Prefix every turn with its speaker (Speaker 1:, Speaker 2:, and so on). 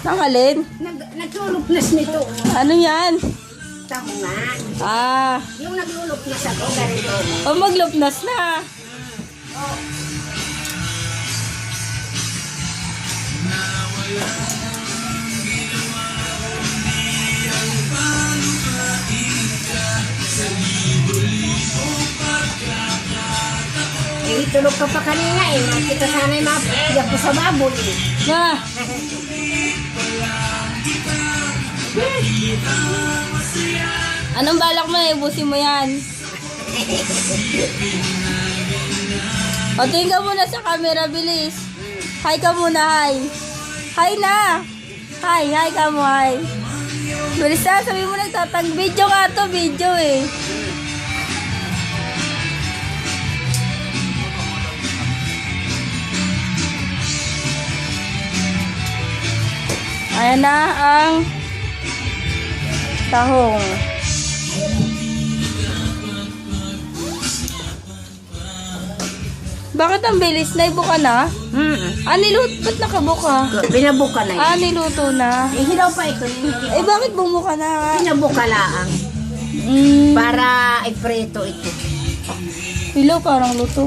Speaker 1: Ang alin?
Speaker 2: Naglulupnas nito.
Speaker 1: Ano yan?
Speaker 2: Tamo nga.
Speaker 1: Ah,
Speaker 2: Yung naglulupnas ako, ganito.
Speaker 1: o maglupnas na.
Speaker 2: Eh, tulog ka pa kanina eh. Kita sana'y mapagyan ko sa baboy eh.
Speaker 1: Na. Anong balak mo? Ibusin mo yan. O, tingin ka muna sa camera, bilis. Hi ka muna, hi. Hi na. Hi ka mo, hi. Bilis na, sabi mo nagtatang. Video nga to, video eh. Ayan na ang tahong. Bakit ang bilis? Naibuka na? Niluto. Ba't nakabuka?
Speaker 2: Binabuka na yun.
Speaker 1: Niluto na.
Speaker 2: Eh, hilaw pa ito.
Speaker 1: Bakit bumuka na?
Speaker 2: Binabuka laang. Para ipreto ito.
Speaker 1: Hilaw parang luto.